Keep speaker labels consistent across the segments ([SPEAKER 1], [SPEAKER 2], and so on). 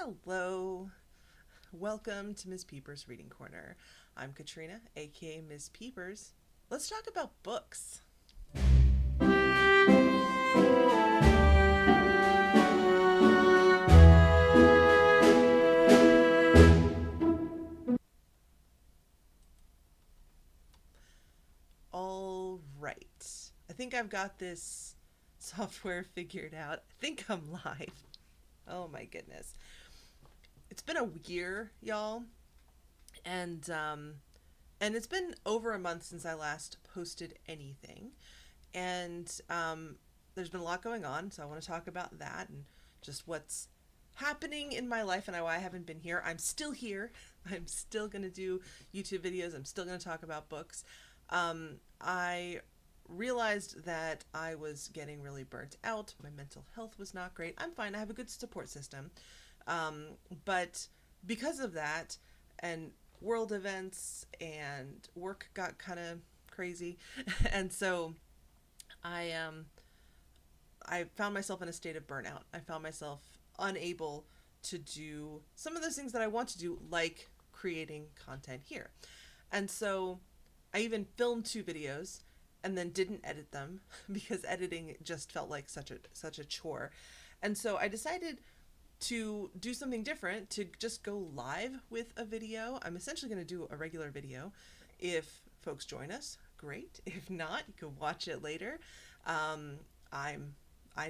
[SPEAKER 1] Hello. Welcome to Ms. Peepers Reading Corner. I'm Katrina, aka Ms. Peepers. Let's talk about books. All right. I think I've got this software figured out. I think I'm live. Oh my goodness. It's been a year, y'all. And it's been over a month since I last posted anything. And there's been a lot going on, so I want to talk about that and just what's happening in my life and why I haven't been here. I'm still here. I'm still going to do YouTube videos. I'm still going to talk about books. I realized that I was getting really burnt out. My mental health was not great. I'm fine. I have a good support system. But because of that and world events and work got kind of crazy. And so I found myself in a state of burnout. I found myself unable to do some of those things that I want to do, like creating content here. And so I even filmed 2 videos and then didn't edit them because editing just felt like such a chore. And so I decided to do something different, to just go live with a video. I'm essentially going to do a regular video. If folks join us, great. If not, you can watch it later. I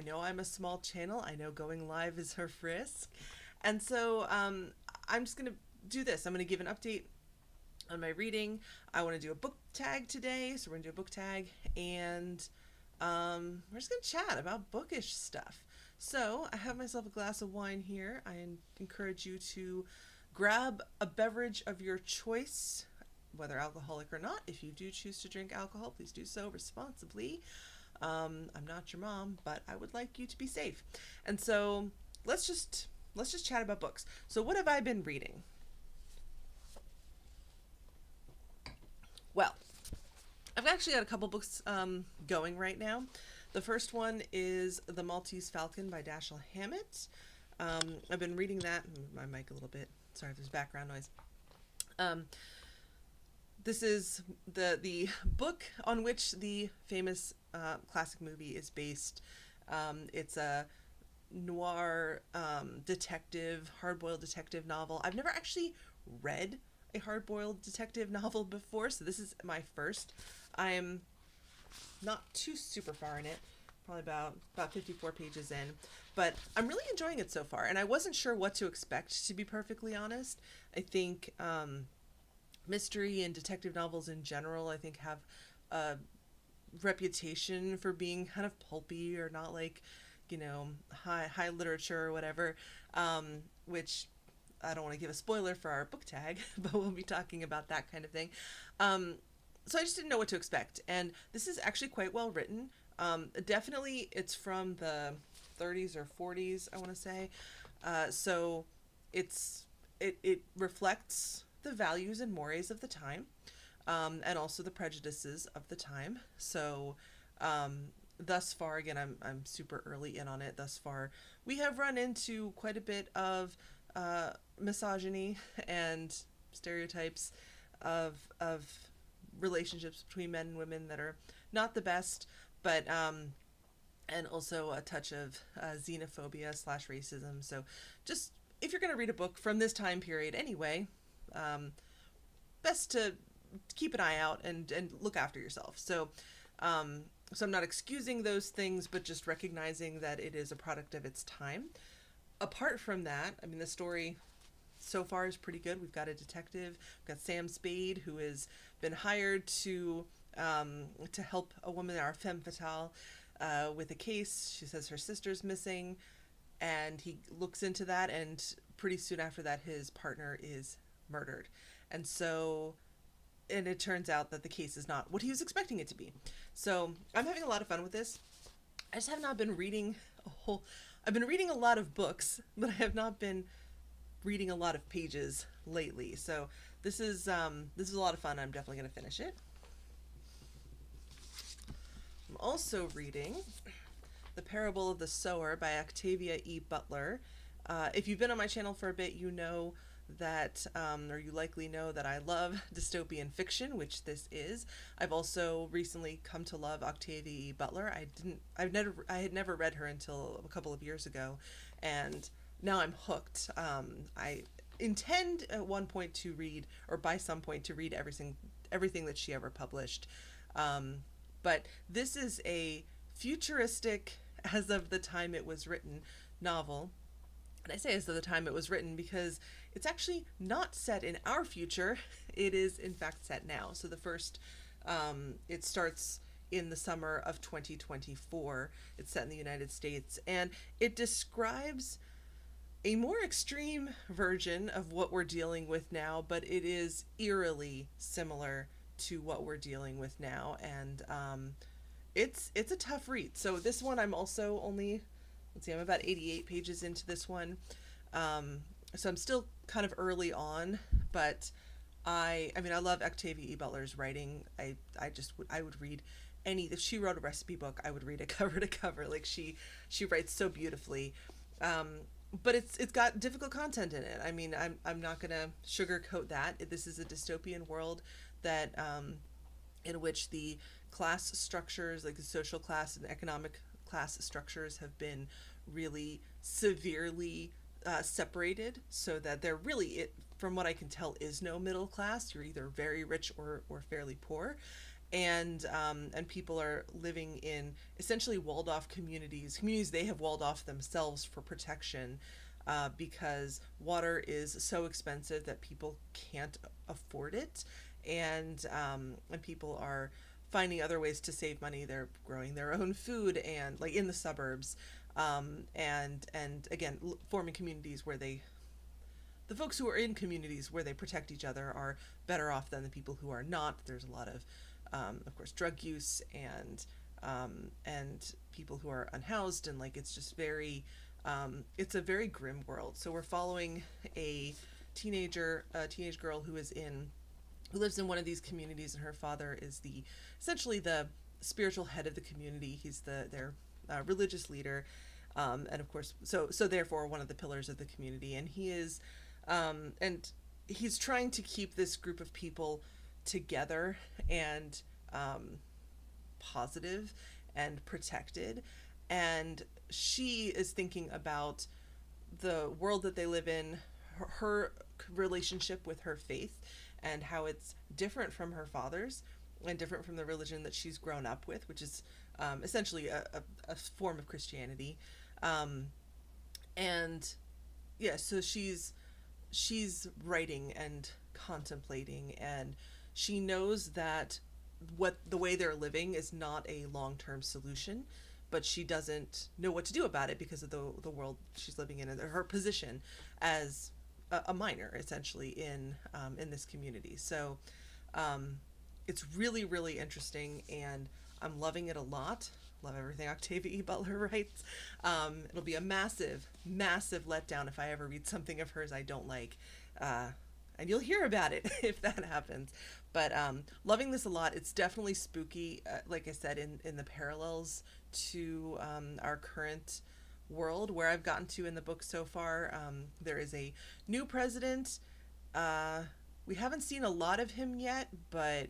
[SPEAKER 1] know I'm a small channel. I know going live is a risk. And so I'm just going to do this. I'm going to give an update on my reading. I want to do a book tag today, so we're going to do a book tag, and we're just going to chat about bookish stuff. So I have myself a glass of wine here. I encourage you to grab a beverage of your choice, whether alcoholic or not. If you do choose to drink alcohol, please do so responsibly. I'm not your mom, but I would like you to be safe. And so let's just chat about books. So what have I been reading? Well, I've actually got a couple books going right now. The first one is The Maltese Falcon by Dashiell Hammett. I've been reading that. Move my mic a little bit. Sorry if there's background noise. This is the book on which the famous classic movie is based. It's a noir detective, hard-boiled detective novel. I've never actually read a hard-boiled detective novel before, so this is my first. I'm not too super far in it, probably about 54 pages in, but I'm really enjoying it so far, and I wasn't sure what to expect, to be perfectly honest. I think mystery and detective novels in general, I think, have a reputation for being kind of pulpy or not like, high literature or whatever, which I don't want to give a spoiler for our book tag, but we'll be talking about that kind of thing. So I just didn't know what to expect. And this is actually quite well written. Definitely it's from the 30s or 40s, I want to say. So it reflects the values and mores of the time, and also the prejudices of the time. So thus far, again, I'm super early in on it. Thus far, we have run into quite a bit of misogyny and stereotypes of relationships between men and women that are not the best, but and also a touch of xenophobia / racism. So just, if you're going to read a book from this time period anyway, best to keep an eye out and look after yourself. So so I'm not excusing those things, but just recognizing that it is a product of its time. Apart from that, I mean, the story so far is pretty good. We've got a detective. We've got Sam Spade, who has been hired to help a woman, our femme fatale, with a case. She says her sister's missing, and he looks into that, and pretty soon after that, his partner is murdered. And it turns out that the case is not what he was expecting it to be. So I'm having a lot of fun with this. I just have not been reading I've been reading a lot of books, but I have not been reading a lot of pages lately. So this is a lot of fun. I'm definitely going to finish it. I'm also reading The Parable of the Sower by Octavia E. Butler. If you've been on my channel for a bit, you know that, or you likely know that I love dystopian fiction, which this is. I've also recently come to love Octavia E. Butler. I had never read her until a couple of years ago, and now I'm hooked. I intend at one point to read, or by some point to read everything that she ever published. But this is a futuristic, as of the time it was written, novel. And I say as of the time it was written because it's actually not set in our future. It is, in fact, set now. So the first, it starts in the summer of 2024. It's set in the United States. And it describes a more extreme version of what we're dealing with now, but it is eerily similar to what we're dealing with now. And it's a tough read. So this one I'm also only, let's see, I'm about 88 pages into this one. So I'm still kind of early on, but I mean, I love Octavia E. Butler's writing. I would read if she wrote a recipe book, I would read it cover to cover. Like she writes so beautifully. But it's got difficult content in it. I mean, I'm not gonna sugarcoat that. This is a dystopian world that, in which the class structures, like the social class and economic class structures, have been really severely separated, so that there really, from what I can tell, is no middle class. You're either very rich or fairly poor, and people are living in essentially walled off communities they have walled off themselves for protection, because water is so expensive that people can't afford it, and people are finding other ways to save money. They're growing their own food, and like in the suburbs, and again, forming communities where the folks who are in communities where they protect each other are better off than the people who are not. There's a lot of course, drug use and people who are unhoused, and like it's just very, it's a very grim world. So we're following a teenage girl who lives in one of these communities, and her father is essentially the spiritual head of the community. He's their religious leader, and of course, so therefore one of the pillars of the community. And he is, and he's trying to keep this group of people together and positive and protected. And she is thinking about the world that they live in, her relationship with her faith, and how it's different from her father's and different from the religion that she's grown up with, which is essentially a form of Christianity. And yeah, so she's writing and contemplating, and she knows that the way they're living is not a long-term solution, but she doesn't know what to do about it because of the world she's living in, and her position as a minor, essentially, in this community. So it's really, really interesting, and I'm loving it a lot. Love everything Octavia E. Butler writes. It'll be a massive, massive letdown if I ever read something of hers I don't like. And you'll hear about it if that happens. But loving this a lot. It's definitely spooky, like I said, in the parallels to our current world, where I've gotten to in the book so far. There is a new president. We haven't seen a lot of him yet, but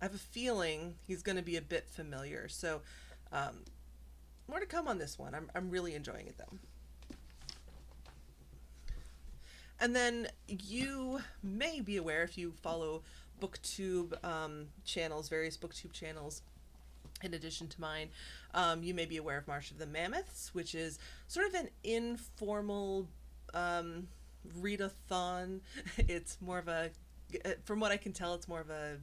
[SPEAKER 1] I have a feeling he's going to be a bit familiar. So more to come on this one. I'm really enjoying it, though. And then you may be aware, if you follow booktube channels, various booktube channels in addition to mine, you may be aware of March of the Mammoths, which is sort of an informal readathon. It's more of a, from what I can tell, it's more of a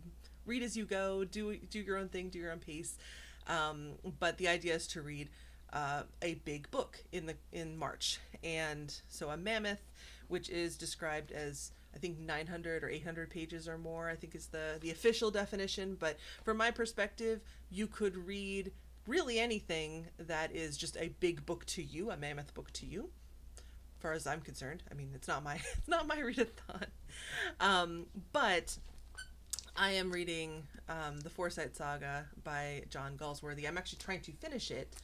[SPEAKER 1] read as you go, do your own thing, do your own pace. But the idea is to read a big book in March. And so a mammoth, which is described as, I think, 900 or 800 pages or more, I think is the official definition. But from my perspective, you could read really anything that is just a big book to you, a mammoth book to you, as far as I'm concerned. I mean, it's not my readathon. But I am reading the Forsyte Saga by John Galsworthy. I'm actually trying to finish it.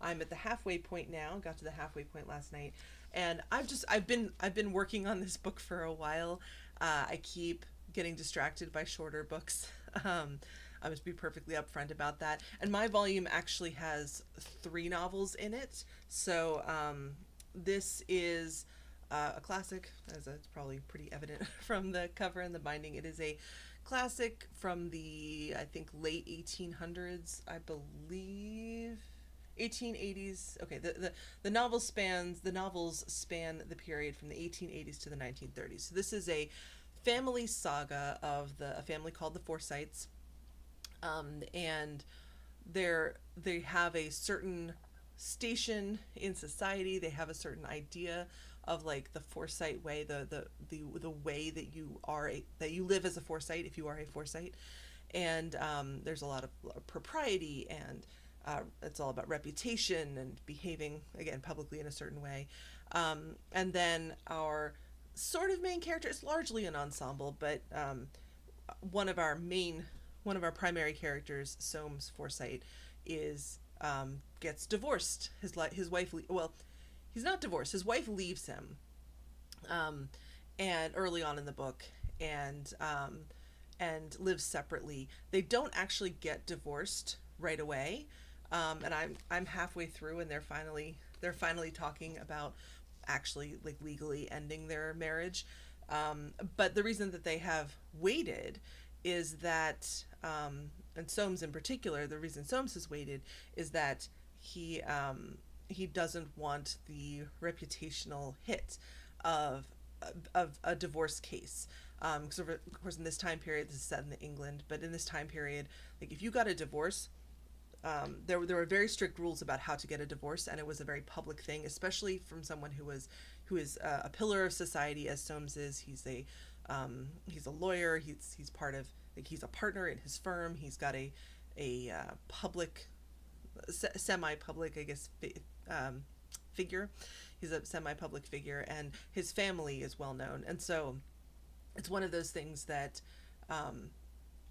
[SPEAKER 1] I'm at the halfway point now. Got to the halfway point last night, and I've been working on this book for a while. I keep getting distracted by shorter books. I must be perfectly upfront about that. And my volume actually has 3 novels in it. So this is a classic, as it's probably pretty evident from the cover and the binding. It is a classic from the, I think, late 1800s, I believe. 1880s. Okay, the novels span the period from the 1880s to the 1930s. So this is a family saga of a family called the Forsytes, and they have a certain station in society. They have a certain idea of like the Forsyte way, the way that you live as a Forsyte if you are a Forsyte, and there's a lot of propriety, and it's all about reputation and behaving again publicly in a certain way, and then our sort of main character is largely an ensemble, but one of our primary characters, Soames Forsyte, is gets divorced. His wife well, he's not divorced. His wife leaves him, and early on in the book, and lives separately. They don't actually get divorced right away, and I'm halfway through, and they're finally talking about actually like legally ending their marriage. But the reason that they have waited is that, and Soames in particular, the reason Soames has waited is that he doesn't want the reputational hit of a divorce case. Because of course in this time period, this is set in England, but in this time period, like if you got a divorce, there were very strict rules about how to get a divorce, and it was a very public thing, especially from someone who is a pillar of society, as Soames is. He's a lawyer. He's part of, like, he's a partner in his firm. He's got a public, semi-public, I guess, figure. He's a semi-public figure, and his family is well known, and so it's one of those things that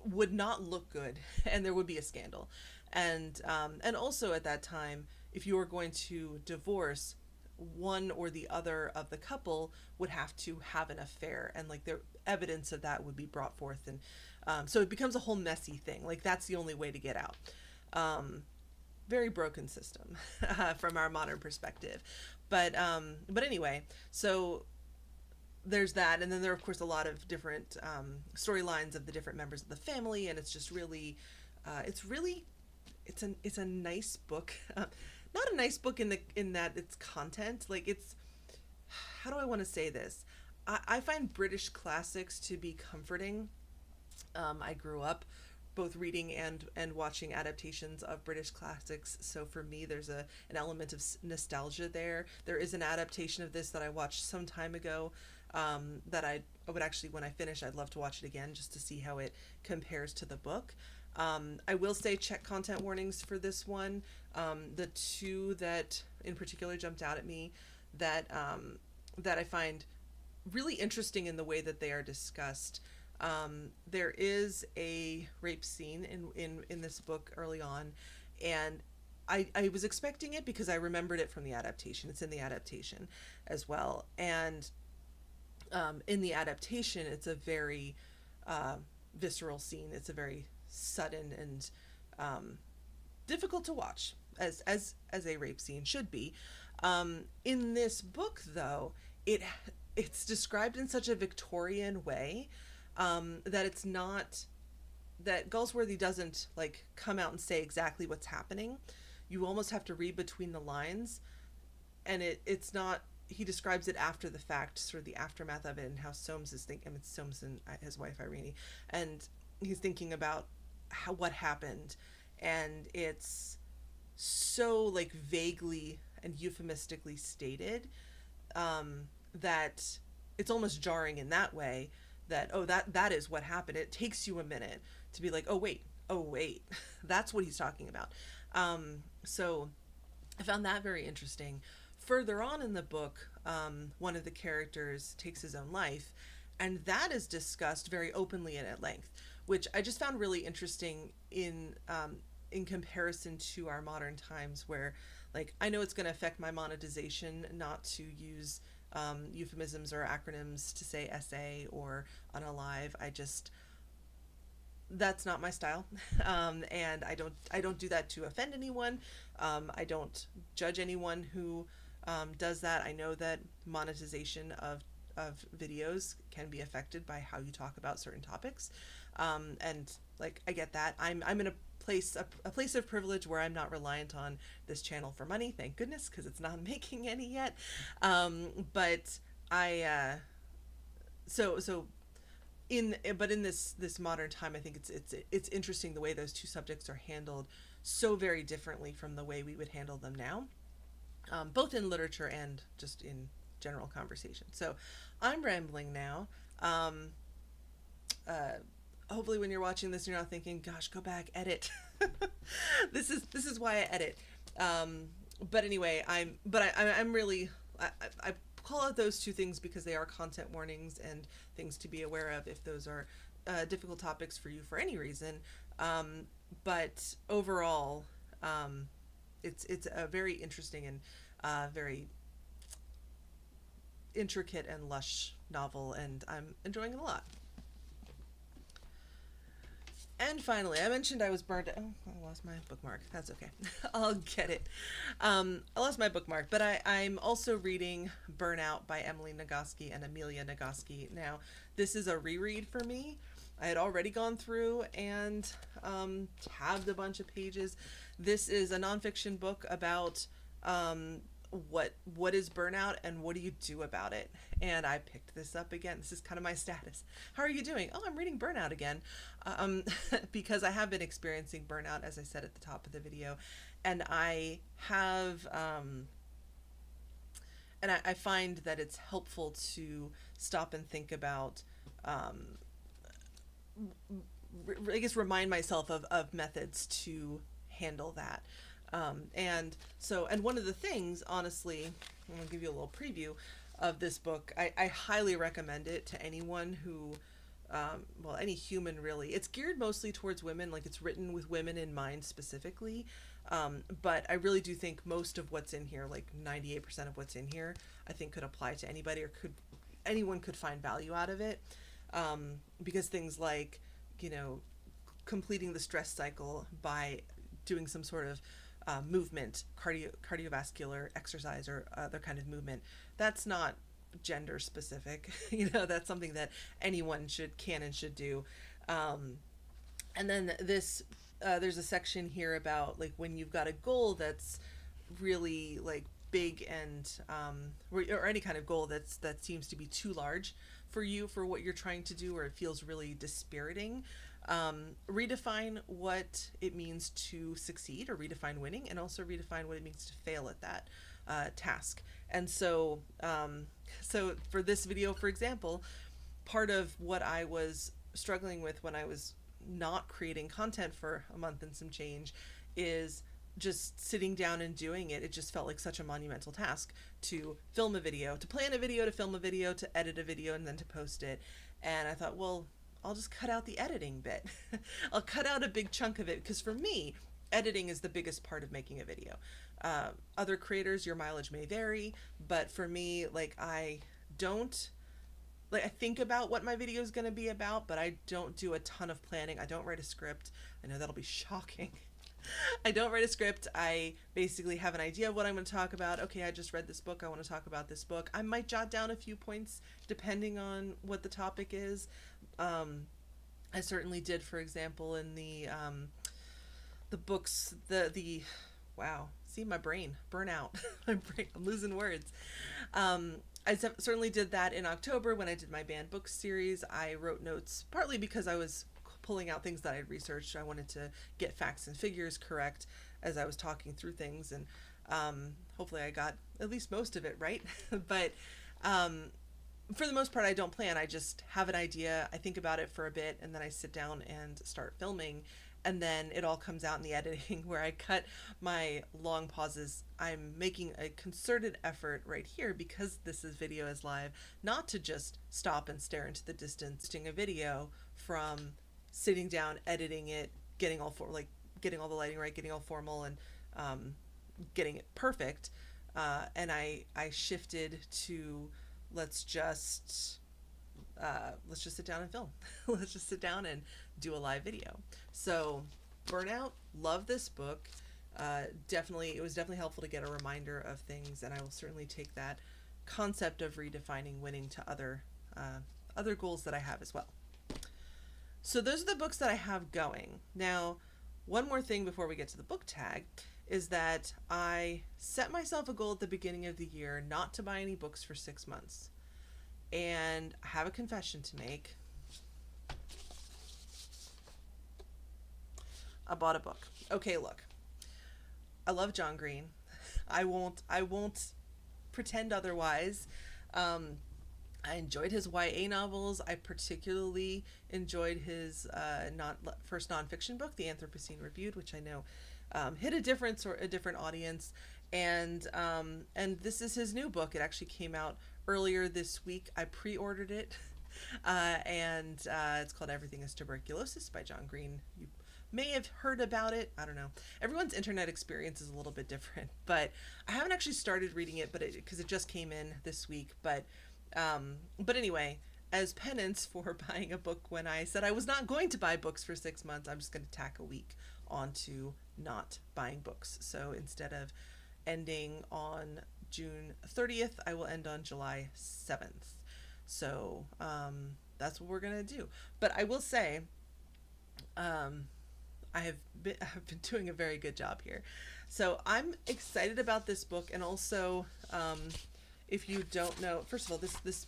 [SPEAKER 1] would not look good, and there would be a scandal. And also at that time, if you were going to divorce, one or the other of the couple would have to have an affair, and like the evidence of that would be brought forth, and so it becomes a whole messy thing. Like that's the only way to get out. Very broken system from our modern perspective, but anyway, so there's that, and then there are of course a lot of different storylines of the different members of the family, and it's just really it's a nice book. Not a nice book in that it's content, like it's, how do I want to say this? I find British classics to be comforting. I grew up both reading and watching adaptations of British classics, so for me there's an element of nostalgia there. There is an adaptation of this that I watched some time ago, that I would actually, when I finish, I'd love to watch it again just to see how it compares to the book. I will say check content warnings for this one. The two that in particular jumped out at me that I find really interesting in the way that they are discussed. There is a rape scene in this book early on, and I was expecting it because I remembered it from the adaptation. It's in the adaptation as well, and in the adaptation it's a very visceral scene. It's a very sudden and difficult to watch, as a rape scene should be. In this book though, it's described in such a Victorian way, that it's not, that Galsworthy doesn't like come out and say exactly what's happening. You almost have to read between the lines, and it's not, he describes it after the fact, sort of the aftermath of it, and how Soames is thinking, I mean, Soames and his wife Irene, and he's thinking about what happened, and it's so like vaguely and euphemistically stated, that it's almost jarring in that way, that that is what happened. It takes you a minute to be like, oh wait that's what he's talking about. So I found that very interesting. Further on in the book, one of the characters takes his own life, and that is discussed very openly and at length, which I just found really interesting in in comparison to our modern times where, like, I know it's going to affect my monetization not to use euphemisms or acronyms to say essay or unalive. I just, that's not my style. And I don't do that to offend anyone. I don't judge anyone who does that. I know that monetization of videos can be affected by how you talk about certain topics. And like, I get that. I'm in a place of privilege where I'm not reliant on this channel for money, thank goodness, because it's not making any yet. But I so in this modern time, I think it's interesting the way those two subjects are handled so very differently from the way we would handle them now, both in literature and just in general conversation. So I'm rambling now. Hopefully when you're watching this, you're not thinking, gosh, go back, edit. This is why I edit. But anyway, I'm really, I call out those two things because they are content warnings and things to be aware of if those are difficult topics for you for any reason. But overall, it's a very interesting and very intricate and lush novel, and I'm enjoying it a lot. And finally, I mentioned I was burned. Oh, I lost my bookmark. That's okay. I'll get it. I lost my bookmark, but I'm also reading Burnout by Emily Nagoski and Amelia Nagoski. Now, this is a reread for me. I had already gone through and tabbed a bunch of pages. This is a nonfiction book about what is burnout and what do you do about it. And I picked this up again. This is kind of my status. How are you doing? Oh, I'm reading Burnout again, because I have been experiencing burnout, as I said at the top of the video, and I have and I find that it's helpful to stop and think about, I guess, remind myself of methods to handle that. And one of the things, honestly, I'm going to give you a little preview of this book. I highly recommend it to anyone who, well, any human really. It's geared mostly towards women, like it's written with women in mind specifically. But I really do think most of what's in here, like 98% of what's in here, I think could apply to anybody, or anyone could find value out of it. Because things like, completing the stress cycle by doing some sort of movement, cardiovascular exercise or other kind of movement, that's not gender specific. That's something that anyone can and should do. And then there's a section here about, like, when you've got a goal that's really, like, big and or any kind of goal that seems to be too large for you, for what you're trying to do, or it feels really dispiriting. Redefine what it means to succeed, or redefine winning, and also redefine what it means to fail at that task. And so for this video, for example, part of what I was struggling with when I was not creating content for a month and some change is just sitting down and doing it. It just felt like such a monumental task to film a video, to plan a video, to film a video, to edit a video, and then to post it. And I thought, well, I'll just cut out the editing bit. I'll cut out a big chunk of it, because for me, editing is the biggest part of making a video. Other creators, your mileage may vary, but for me, like, I think about what my video is going to be about, but I don't do a ton of planning. I don't write a script. I know that'll be shocking. I don't write a script. I basically have an idea of what I'm going to talk about. Okay, I just read this book. I want to talk about this book. I might jot down a few points depending on what the topic is. I certainly did, for example, in the books, wow, see my brain, burnout. I'm losing words. I certainly did that in October when I did my banned books series. I wrote notes, partly because I was pulling out things that I had researched. I wanted to get facts and figures correct as I was talking through things, and hopefully I got at least most of it right. But for the most part, I don't plan. I just have an idea, I think about it for a bit, and then I sit down and start filming, and then it all comes out in the editing where I cut my long pauses. I'm making a concerted effort right here, because this video is live, not to just stop and stare into the distance. A video from sitting down, editing it, getting all getting all the lighting right, getting all formal, and getting it perfect. And I shifted to let's just sit down and film. Let's just sit down and do a live video. So Burnout, love this book. It was definitely helpful to get a reminder of things, and I will certainly take that concept of redefining winning to other goals that I have as well. So those are the books that I have going. Now, one more thing before we get to the book tag is that I set myself a goal at the beginning of the year not to buy any books for 6 months. And I have a confession to make. I bought a book. Okay, look. I love John Green. I won't pretend otherwise. I enjoyed his YA novels. I particularly enjoyed his first nonfiction book, The Anthropocene Reviewed, which I know hit a different audience. And this is his new book. It actually came out earlier this week. I pre-ordered it, and it's called Everything is Tuberculosis by John Green. You may have heard about it. I don't know. Everyone's internet experience is a little bit different, but I haven't actually started reading it, because it just came in this week. But anyway, as penance for buying a book when I said I was not going to buy books for 6 months, I'm just going to tack a week onto not buying books. So instead of ending on June 30th, I will end on July 7th. So that's what we're going to do. But I will say, I have been doing a very good job here. So I'm excited about this book. And also, if you don't know, first of all, this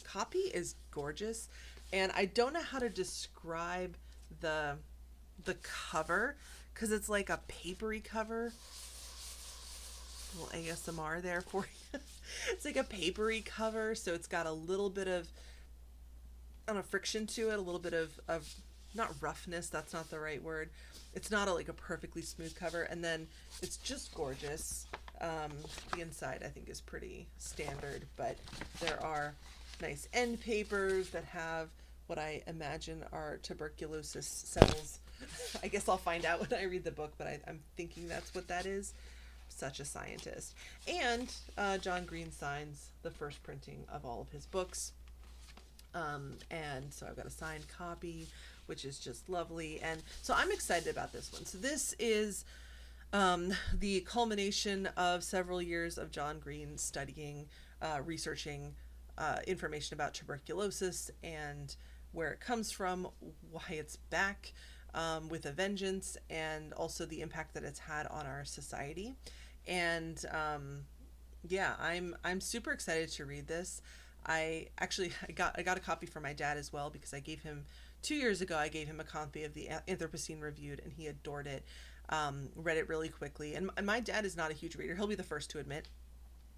[SPEAKER 1] copy is gorgeous, and I don't know how to describe the cover, because it's like a papery cover. A little ASMR there for you. It's like a papery cover, so it's got a little bit of, I don't know, friction to it, a little bit of not roughness, that's not the right word. It's not like a perfectly smooth cover, and then it's just gorgeous. The inside, I think, is pretty standard, but there are nice end papers that have what I imagine are tuberculosis cells. I guess I'll find out when I read the book, but I'm thinking that's what that is. Such a scientist. And John Green signs the first printing of all of his books. And so I've got a signed copy, which is just lovely. And so I'm excited about this one. So this is the culmination of several years of John Green studying, researching information about tuberculosis and where it comes from, why it's back with a vengeance, and also the impact that it's had on our society. And yeah, I'm super excited to read this. I got a copy for my dad as well, because I gave him 2 years ago. I gave him a copy of the Anthropocene Reviewed, and he adored it. Read it really quickly, and my dad is not a huge reader. He'll be the first to admit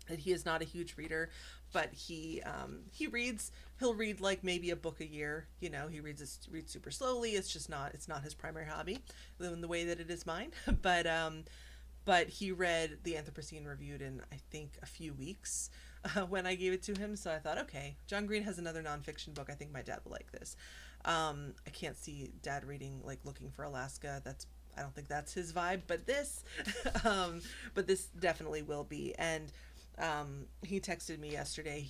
[SPEAKER 1] that he is not a huge reader, but he reads. He'll read like maybe a book a year. You know, he reads super slowly. It's not his primary hobby in the way that it is mine. But he read the Anthropocene Reviewed in, I think, a few weeks when I gave it to him. So I thought, okay, John Green has another nonfiction book. I think my dad will like this. I can't see Dad reading like Looking for Alaska. I don't think that's his vibe, but this this definitely will be. And he texted me yesterday.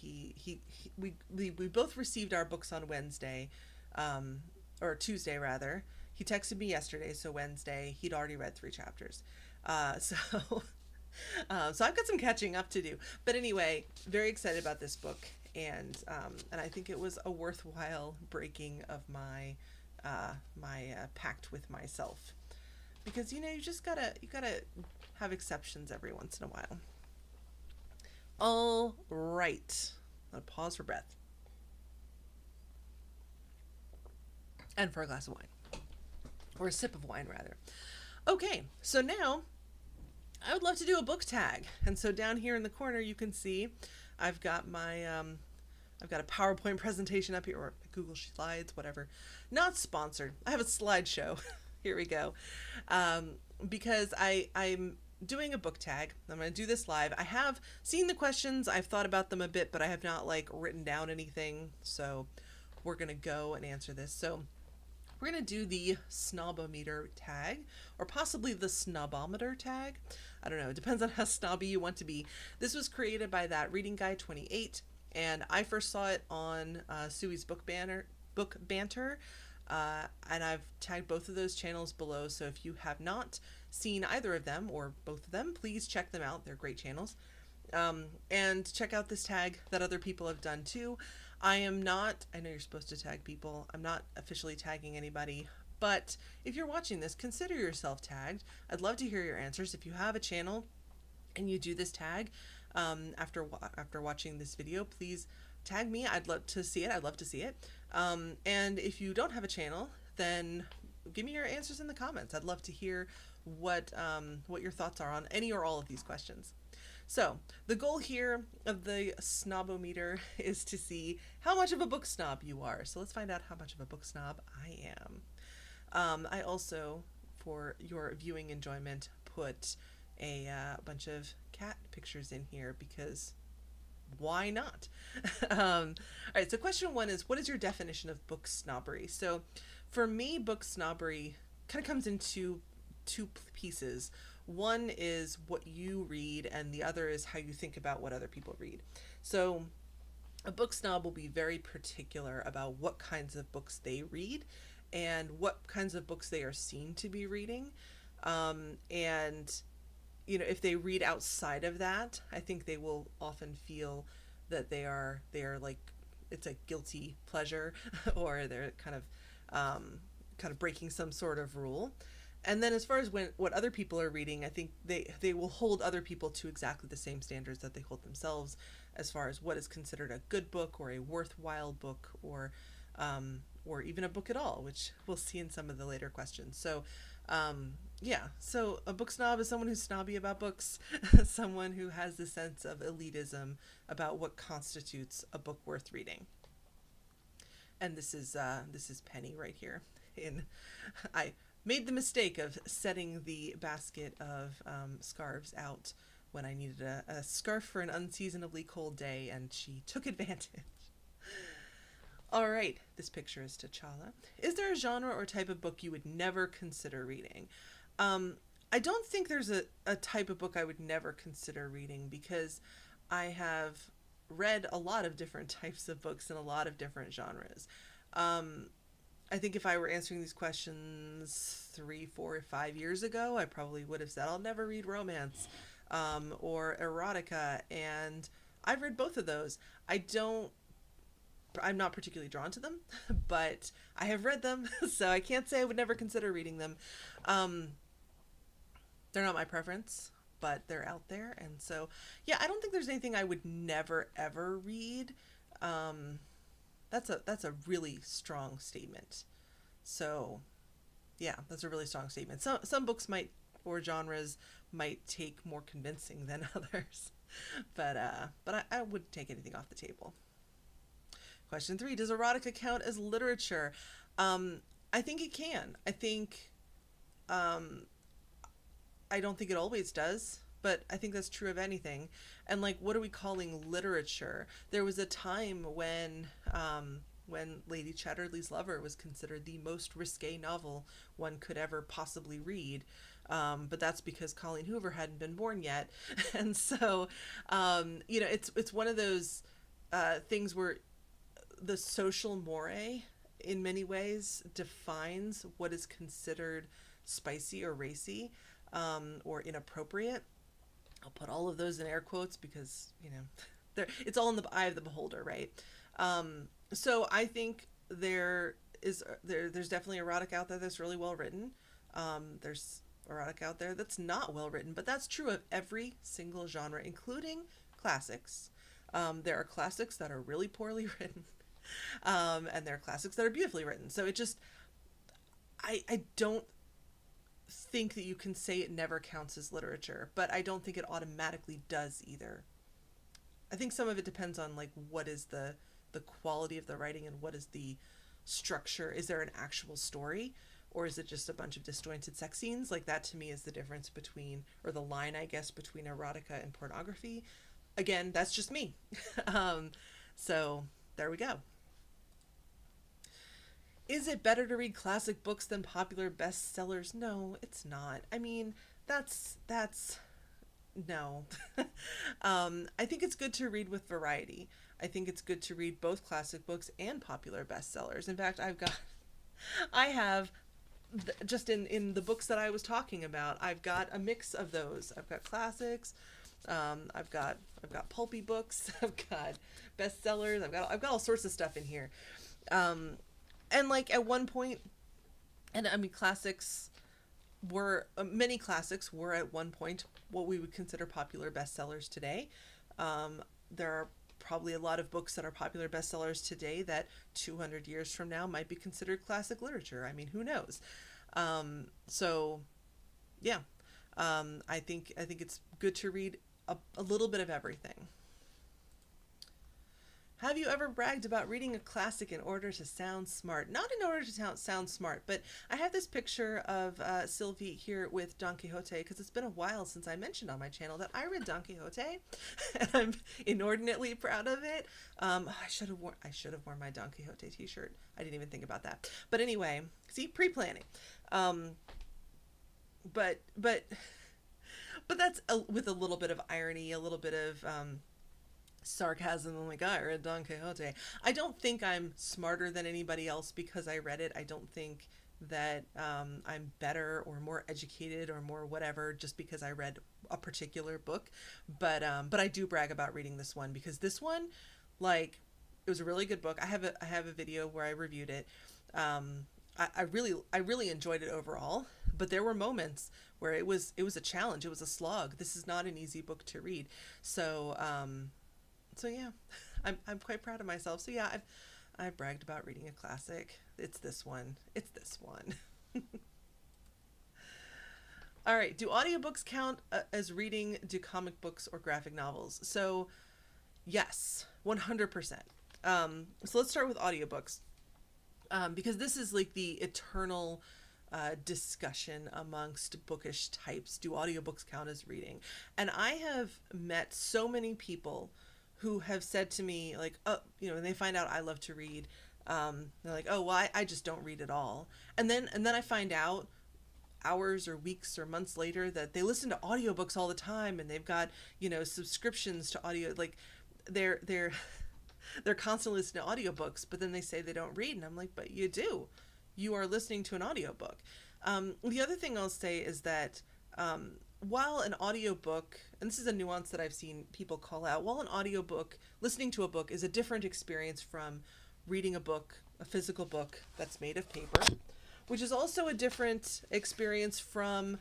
[SPEAKER 1] We both received our books on Wednesday, or Tuesday rather. He texted me yesterday, so Wednesday he'd already read 3 chapters. So I've got some catching up to do. But anyway, very excited about this book, and I think it was a worthwhile breaking of my pact with myself, because you gotta have exceptions every once in a while. All right, I'm gonna pause for breath and for a glass of wine, or a sip of wine rather. Okay, so now I would love to do a book tag. And so down here in the corner, you can see I've got my, I've got a PowerPoint presentation up here, or Google Slides, whatever. Not sponsored. I have a slideshow. Here we go. Because I'm doing a book tag. I'm going to do this live. I have seen the questions. I've thought about them a bit, but I have not written down anything. So we're going to go and answer this. So We're going to do the Snob-O-Meter tag, or possibly the Snob-O-Meter tag. I don't know. It depends on how snobby you want to be. This was created by that Reading Guy 28, and I first saw it on Suey's Book Banter, and I've tagged both of those channels below. So if you have not seen either of them or both of them, please check them out. They're great channels. And check out this tag that other people have done too. I know you're supposed to tag people. I'm not officially tagging anybody, but if you're watching this, consider yourself tagged. I'd love to hear your answers. If you have a channel and you do this tag, after watching this video, please tag me. I'd love to see it. I'd love to see it. And if you don't have a channel, then give me your answers in the comments. I'd love to hear what your thoughts are on any or all of these questions. So the goal here of the Snob-O-Meter is to see how much of a book snob you are. So let's find out how much of a book snob I am. I also, for your viewing enjoyment, put a bunch of cat pictures in here because why not? All right, so question 1 is, what is your definition of book snobbery? So for me, book snobbery kind of comes into two pieces. One is what you read, and the other is how you think about what other people read. So a book snob will be very particular about what kinds of books they read and what kinds of books they are seen to be reading. And if they read outside of that, I think they will often feel that they are like it's a guilty pleasure or they're kind of breaking some sort of rule. And then as far as what other people are reading, I think they will hold other people to exactly the same standards that they hold themselves as far as what is considered a good book or a worthwhile book or even a book at all, which we'll see in some of the later questions. So so a book snob is someone who's snobby about books, someone who has the sense of elitism about what constitutes a book worth reading. And this is Penny right here. I made the mistake of setting the basket of scarves out when I needed a scarf for an unseasonably cold day, and she took advantage. All right, this picture is T'Challa. Is there a genre or type of book you would never consider reading? I don't think there's a type of book I would never consider reading because I have read a lot of different types of books in a lot of different genres. I think if I were answering these questions 3, 4, 5 years ago, I probably would have said I'll never read romance or erotica, and I've read both of those. I'm not particularly drawn to them, but I have read them, so I can't say I would never consider reading them. They're not my preference, but they're out there, and so yeah, I don't think there's anything I would never ever read. That's a really strong statement. So yeah, that's a really strong statement. Some books or genres might take more convincing than others, but I wouldn't take anything off the table. Question 3, does erotica count as literature? I think it can. I think I don't think it always does, but I think that's true of anything. And like, what are we calling literature? There was a time when Lady Chatterley's Lover was considered the most risque novel one could ever possibly read. But that's because Colleen Hoover hadn't been born yet. And so, it's one of those things where the social moire in many ways defines what is considered spicy or racy or inappropriate. I'll put all of those in air quotes because, it's all in the eye of the beholder, right? So I think there's definitely erotic out there that's really well written. There's erotic out there that's not well written, but that's true of every single genre, including classics. There are classics that are really poorly written, and there are classics that are beautifully written. So I don't think that you can say it never counts as literature, but I don't think it automatically does either. I think some of it depends on like what is the quality of the writing and what is the structure. Is there an actual story, or is it just a bunch of disjointed sex scenes? Like that to me is the difference between, or the line I guess, between erotica and pornography. Again, that's just me. So there we go. Is it better to read classic books than popular bestsellers? No, it's not. I mean, that's no. I think it's good to read with variety. I think it's good to read both classic books and popular bestsellers. In fact, I have just in the books that I was talking about, I've got a mix of those. I've got classics, I've got pulpy books, I've got bestsellers, I've got all sorts of stuff in here. And like at one point, and I mean classics were many classics were at one point what we would consider popular bestsellers today. There are probably a lot of books that are popular bestsellers today that 200 years from now might be considered classic literature. I mean, who knows? So, yeah, I think it's good to read a little bit of everything. Have you ever bragged about reading a classic in order to sound smart? Not in order to sound smart, but I have this picture of Sylvie here with Don Quixote because it's been a while since I mentioned on my channel that I read Don Quixote, and I'm inordinately proud of it. I should have worn my Don Quixote T-shirt. I didn't even think about that. But anyway, see, pre-planning. But that's with a little bit of irony, a little bit of sarcasm. Oh my god, I read Don Quixote. I don't think I'm smarter than anybody else because I read it. I don't think that I'm better or more educated or more whatever just because I read a particular book. But I do brag about reading this one because this one, like, it was a really good book. I have a video where I reviewed it. I really enjoyed it overall, but there were moments where it was a challenge. It was a slog. This is not an easy book to read. So yeah, I'm quite proud of myself. So yeah, I've bragged about reading a classic. It's this one. It's this one. All right. Do audiobooks count as reading? Do comic books or graphic novels? So yes, 100%. So let's start with audiobooks. Because this is like the eternal discussion amongst bookish types. Do audiobooks count as reading? And I have met so many people who have said to me, like, oh, when they find out I love to read, they're like, oh, well, I just don't read at all. And then I find out hours or weeks or months later that they listen to audiobooks all the time, and they've got, subscriptions to audio, like they're they're constantly listening to audiobooks, but then they say they don't read. And I'm like, but you do. You are listening to an audiobook. The other thing I'll say is that while an audiobook, and this is a nuance that I've seen people call out, while an audiobook, listening to a book is a different experience from reading a book, a physical book that's made of paper, which is also a different experience from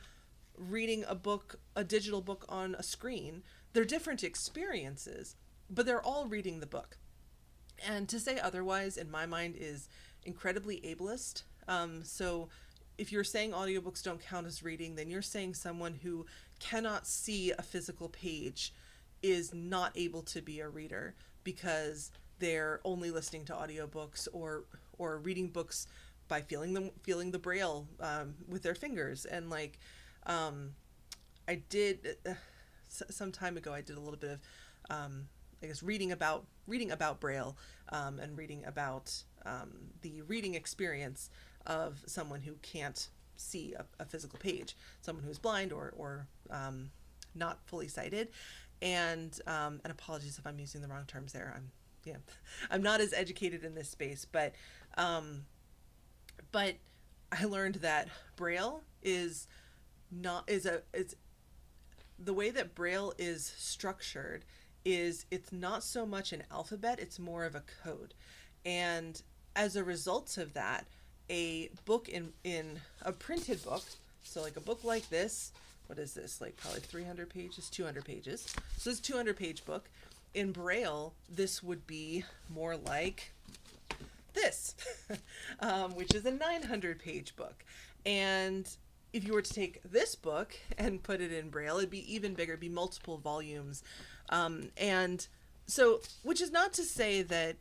[SPEAKER 1] reading a book, a digital book on a screen. They're different experiences, but they're all reading the book. And to say otherwise, in my mind, is incredibly ableist. So if you're saying audiobooks don't count as reading, then you're saying someone who cannot see a physical page is not able to be a reader because they're only listening to audiobooks or reading books by feeling the braille with their fingers. And like I did some time ago, I did a little bit of I guess reading about braille and reading about the reading experience of someone who can't see a physical page, someone who's blind or not fully sighted. And apologies if I'm using the wrong terms there. I'm not as educated in this space, but I learned that braille is the way that braille is structured is it's not so much an alphabet, it's more of a code. And as a result of that, a book in a printed book, so like a book like this, what is this, like probably 300 pages, 200 pages. So this 200-page book. In braille, this would be more like this, which is a 900-page book. And if you were to take this book and put it in braille, it'd be even bigger, it'd be multiple volumes. And so, which is not to say that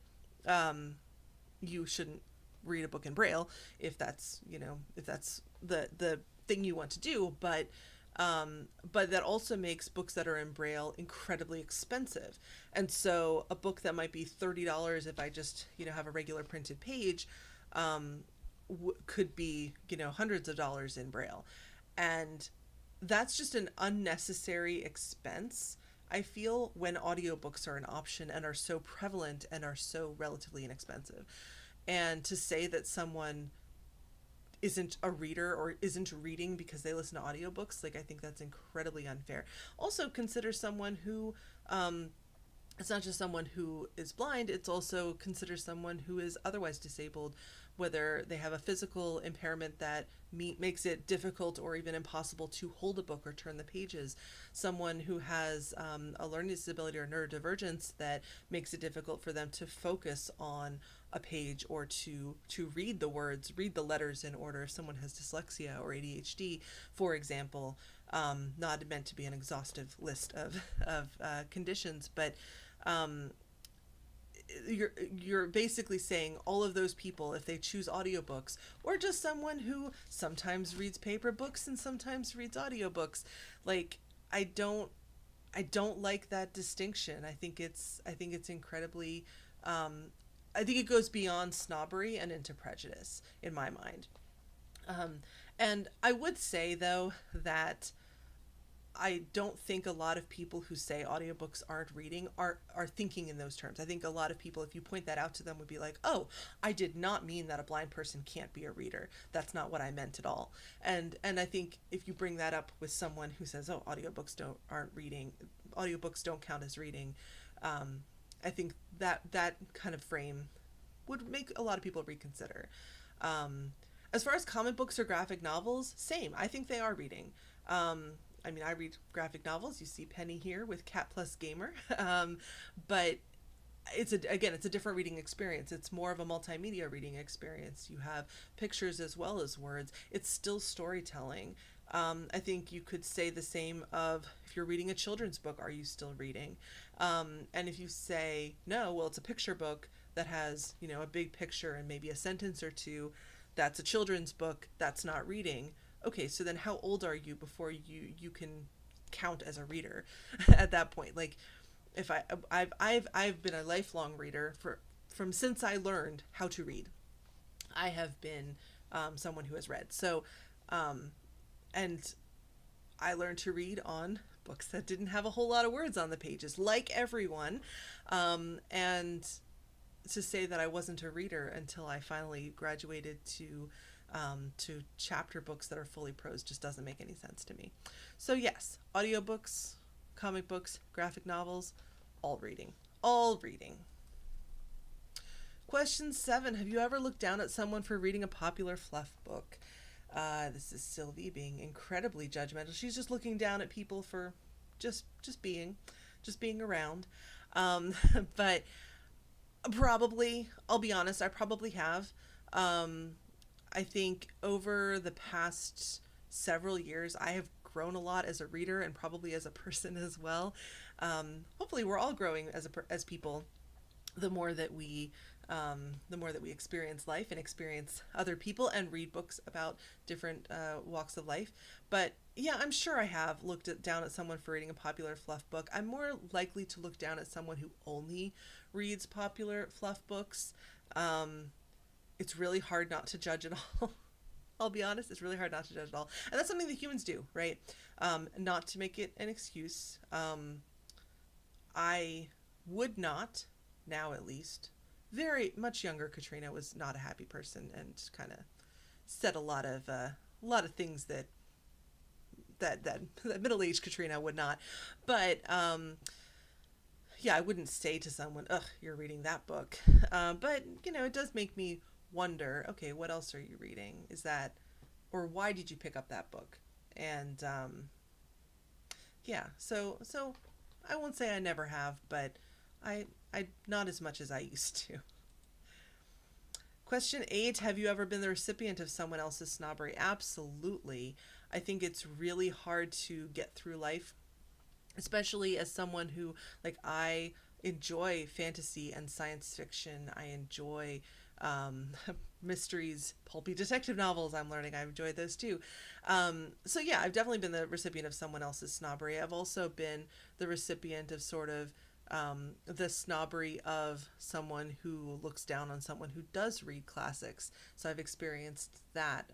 [SPEAKER 1] you shouldn't read a book in braille if that's the thing you want to do, but that also makes books that are in braille incredibly expensive. And so a book that might be $30 if I just have a regular printed page could be, hundreds of dollars in Braille. And that's just an unnecessary expense, I feel, when audiobooks are an option and are so prevalent and are so relatively inexpensive. And to say that someone isn't a reader or isn't reading because they listen to audiobooks, like, I think that's incredibly unfair. Also, consider someone who, it's not just someone who is blind, it's also consider someone who is otherwise disabled, whether they have a physical impairment that makes it difficult or even impossible to hold a book or turn the pages, someone who has a learning disability or neurodivergence that makes it difficult for them to focus on a page or to read the words, read the letters in order. If someone has dyslexia or ADHD, for example, not meant to be an exhaustive list of conditions, but you're basically saying all of those people, if they choose audiobooks, or just someone who sometimes reads paper books and sometimes reads audiobooks, like, I don't like that distinction. I think it's incredibly, I think it goes beyond snobbery and into prejudice in my mind. And I would say, though, that I don't think a lot of people who say audiobooks aren't reading are thinking in those terms. I think a lot of people, if you point that out to them, would be like, "Oh, I did not mean that a blind person can't be a reader. That's not what I meant at all." And I think if you bring that up with someone who says, "Oh, aren't reading, audiobooks don't count as reading," I think that kind of frame would make a lot of people reconsider. As far as comic books or graphic novels, same. I think they are reading. I mean, I read graphic novels. You see Penny here with Cat Plus Gamer. But it's a different reading experience. It's more of a multimedia reading experience. You have pictures as well as words. It's still storytelling. I think you could say the same of, if you're reading a children's book, are you still reading? And if you say, no, well, it's a picture book that has, a big picture and maybe a sentence or two, that's a children's book, that's not reading. Okay, so then how old are you before you can count as a reader at that point? Like, if I've been a lifelong reader from since I learned how to read. I have been someone who has read. So, and I learned to read on books that didn't have a whole lot of words on the pages, like everyone. And to say that I wasn't a reader until I finally graduated to chapter books that are fully prose just doesn't make any sense to me. So yes, audiobooks, comic books, graphic novels, all reading. All reading. Question 7. Have you ever looked down at someone for reading a popular fluff book? This is Sylvie being incredibly judgmental. She's just looking down at people for just being around. But probably, I'll be honest, I probably have. I think over the past several years, I have grown a lot as a reader and probably as a person as well. Hopefully, we're all growing as people. The more that we experience life and experience other people and read books about different walks of life. But yeah, I'm sure I have looked down at someone for reading a popular fluff book. I'm more likely to look down at someone who only reads popular fluff books. It's really hard not to judge at all. I'll be honest, it's really hard not to judge at all. And that's something that humans do, right? Not to make it an excuse. I would not, now at least, very much younger Katrina was not a happy person and kind of said a lot of things that middle-aged Katrina would not. But yeah, I wouldn't say to someone, "Ugh, you're reading that book." But it does make me wonder, okay, what else are you reading? Is that, or why did you pick up that book? And yeah, so I won't say I never have, but I not as much as I used to. Question 8, have you ever been the recipient of someone else's snobbery? Absolutely. I think it's really hard to get through life, especially as someone who, like, I enjoy fantasy and science fiction. I enjoy mysteries, pulpy detective novels. I'm learning I enjoy those too. So yeah, I've definitely been the recipient of someone else's snobbery. I've also been the recipient of sort of the snobbery of someone who looks down on someone who does read classics. So I've experienced that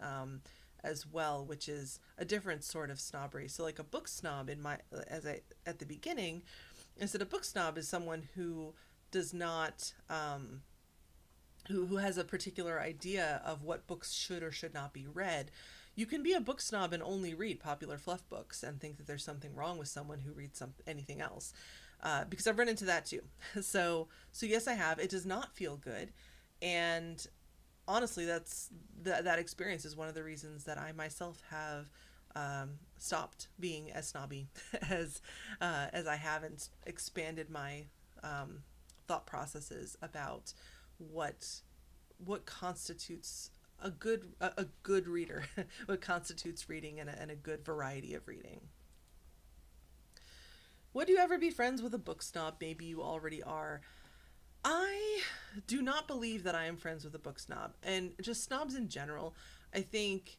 [SPEAKER 1] as well, which is a different sort of snobbery. So like a book snob in my as I at the beginning, is that a book snob is someone who does not who has a particular idea of what books should or should not be read. You can be a book snob and only read popular fluff books and think that there's something wrong with someone who reads anything else. Because I've run into that too. So yes, I have. It does not feel good, and honestly, that experience is one of the reasons that I myself have stopped being as snobby as I have, and expanded my thought processes about what constitutes a good reader, what constitutes reading, and a good variety of reading. Would you ever be friends with a book snob? Maybe you already are. I do not believe that I am friends with a book snob, and just snobs in general. I think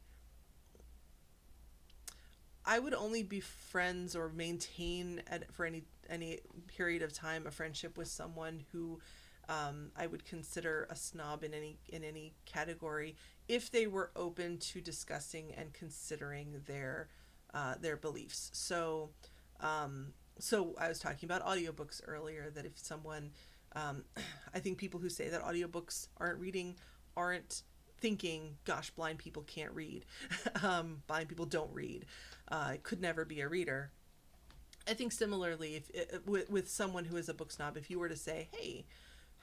[SPEAKER 1] I would only be friends or maintain for any period of time a friendship with someone who I would consider a snob in any category if they were open to discussing and considering their beliefs. So I was talking about audiobooks earlier, that if someone, I think people who say that audiobooks aren't thinking, gosh, blind people can't read. Blind people don't read. Could never be a reader. I think similarly, with someone who is a book snob, if you were to say, hey,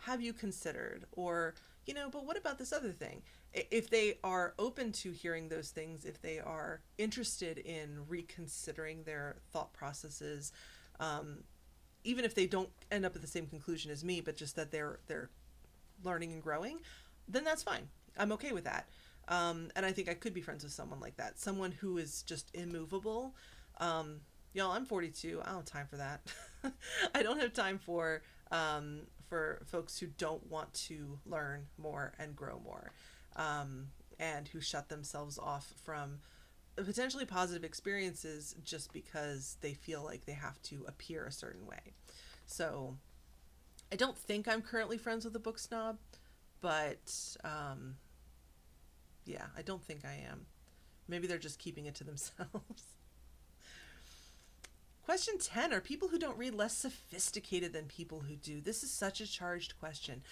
[SPEAKER 1] have you considered, or, but what about this other thing? If they are open to hearing those things, if they are interested in reconsidering their thought processes, even if they don't end up at the same conclusion as me, but just that they're learning and growing, then that's fine. I'm okay with that. And I think I could be friends with someone like that. Someone who is just immovable. Y'all, I'm 42. I don't have time for that. I don't have time for folks who don't want to learn more and grow more, and who shut themselves off from potentially positive experiences just because they feel like they have to appear a certain way. So I don't think I'm currently friends with a book snob, but yeah, I don't think I am. Maybe they're just keeping it to themselves. Question 10, are people who don't read less sophisticated than people who do? This is such a charged question.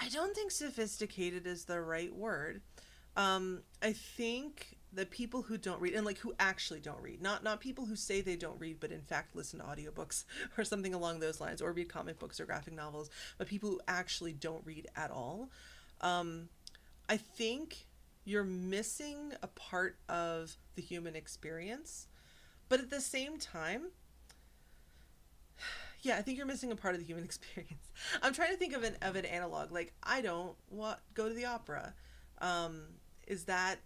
[SPEAKER 1] I don't think sophisticated is the right word. I think that people who don't read, and like who actually don't read, not people who say they don't read, but in fact listen to audiobooks or something along those lines, or read comic books or graphic novels, but people who actually don't read at all. I think you're missing a part of the human experience, but at the same time, yeah, I think you're missing a part of the human experience. I'm trying to think of an analog. Like, I don't go to the opera. Is that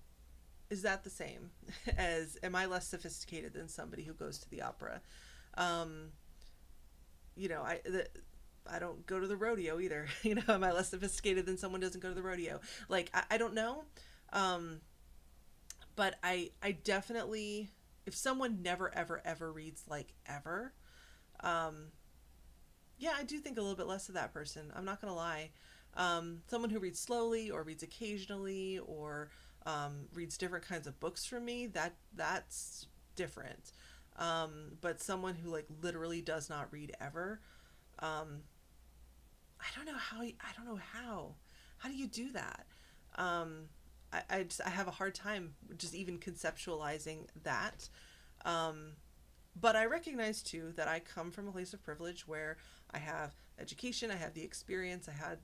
[SPEAKER 1] the same as, am I less sophisticated than somebody who goes to the opera? I don't go to the rodeo either. Am I less sophisticated than someone who doesn't go to the rodeo? Like, I don't know. But I definitely, if someone never, ever, ever reads, like, ever, yeah, I do think a little bit less of that person. I'm not going to lie. Someone who reads slowly or reads occasionally or reads different kinds of books from me, that's different. But someone who like literally does not read ever, I don't know how. How do you do that? I have a hard time just even conceptualizing that. But I recognize too that I come from a place of privilege where I have education, I have the experience, I had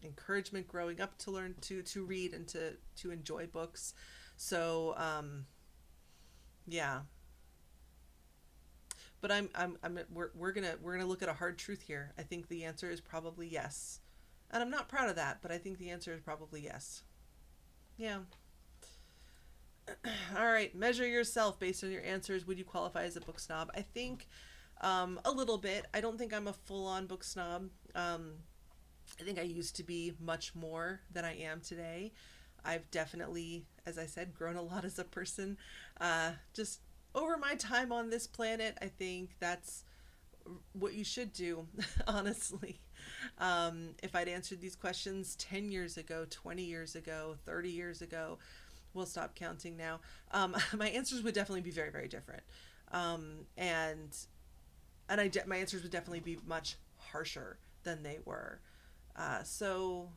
[SPEAKER 1] encouragement growing up to learn to read and to enjoy books. So yeah. But we're gonna look at a hard truth here. I think the answer is probably yes, and I'm not proud of that, but I think the answer is probably yes. Yeah. All right, measure yourself based on your answers. Would you qualify as a book snob? I think a little bit. I don't think I'm a full-on book snob. I think I used to be much more than I am today. I've definitely, as I said, grown a lot as a person. Just over my time on this planet, I think that's what you should do, honestly, if I'd answered these questions 10 years ago, 20 years ago, 30 years ago, we'll stop counting now. My answers would definitely be very, very different. And my answers would definitely be much harsher than they were. So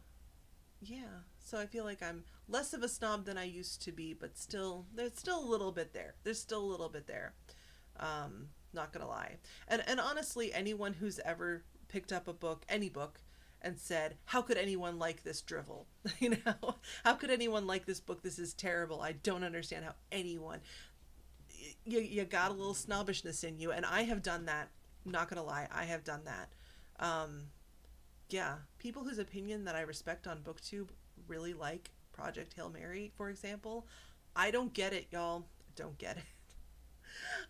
[SPEAKER 1] yeah, so I feel like I'm less of a snob than I used to be, but still, there's still a little bit there. There's still a little bit there. Not gonna lie. And honestly, anyone who's ever picked up a book, any book, and said, "How could anyone like this drivel?" You know, how could anyone like this book? This is terrible. I don't understand how anyone. You got a little snobbishness in you, and I have done that. I'm not gonna lie, I have done that. Um, yeah, people whose opinion that I respect on BookTube really like Project Hail Mary, for example. I don't get it, y'all. I don't get it.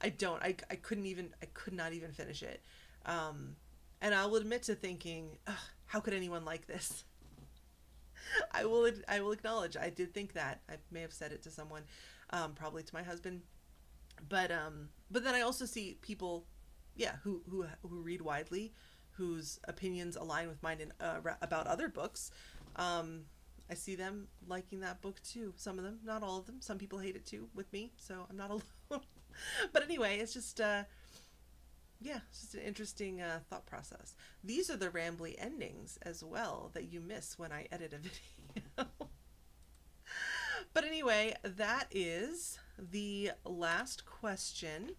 [SPEAKER 1] I don't. I couldn't even. I could not even finish it. Um, and I'll admit to thinking, "Ugh, how could anyone like this?" I will. I will acknowledge. I did think that. I may have said it to someone, probably to my husband. But then I also see people, yeah, who read widely, whose opinions align with mine in about other books. Um, I see them liking that book too. Some of them, not all of them. Some people hate it too with me, so I'm not alone. But anyway, it's just yeah, it's just an interesting thought process. These are the rambly endings as well that you miss when I edit a video. But anyway, that is the last question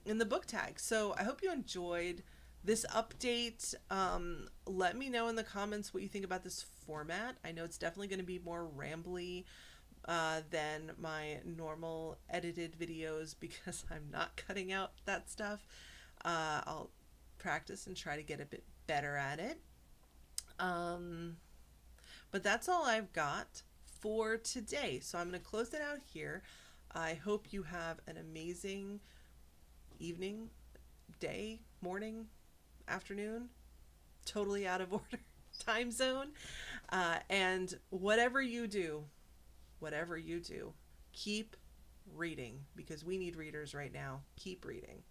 [SPEAKER 1] in the book tag. So I hope you enjoyed this update. Let me know in the comments what you think about this format. I know it's definitely going to be more rambly than my normal edited videos because I'm not cutting out that stuff. I'll practice and try to get a bit better at it. But that's all I've got for today. So I'm going to close it out here. I hope you have an amazing evening, day, morning, afternoon, totally out of order, time zone. And whatever you do, keep reading because we need readers right now. Keep reading.